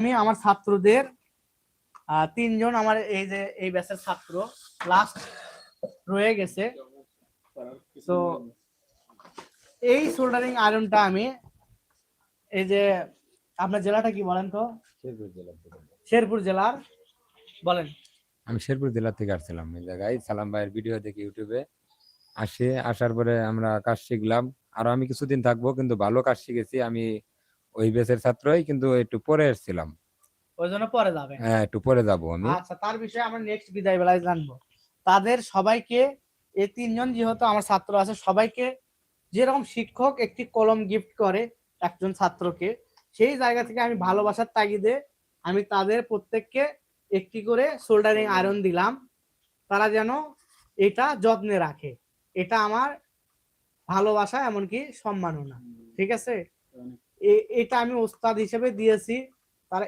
আমি আমার ছাত্রদের 3 জন আমার এই যে এই ব্যাচের ছাত্র লাস্ট রয়ে গেছে। তো এই সোল্ডারিং আয়রনটা আমি এই যে আপনার জেলাটা কি বলেন তো? শেরপুর জেলার বলেন। আমি শেরপুর জেলা থেকে আসছিলাম এই জায়গায় সালাম ভাইয়ের ভিডিও দেখে ইউটিউবে আসার পরে আমরা কাজ শিখলাম। আর আমি কিছুদিন থাকবো, কিন্তু ভালো কাজ শিখেছি। আমি ওই ব্যাচের ছাত্রই, কিন্তু একটু পরে এসেছিলাম। ওই জন্য পরে যাবেন? হ্যাঁ, একটু পরে যাবো আমি। আচ্ছা, তার বিষয়ে আমরা নেক্সট বিদায় বেলায় জানবো। তাদের সবাইকে, এই 3 জন যেহেতু আমার ছাত্র আছে, সবাইকে যেরকম শিক্ষক একটি কলম গিফট করে একজন ছাত্রকে, সেই জায়গা থেকে আমি ভালোবাসার তাগিদে আমি তাদের প্রত্যেককে একটি করে সোল্ডারিং আয়রন দিলাম। তারা যেন এটা যত্নে রাখে, এটা আমার ভালোবাসা, এমনকি সম্মাননা। ঠিক আছে, এটা আমি ওস্তাদ হিসেবে দিয়েছি। তারা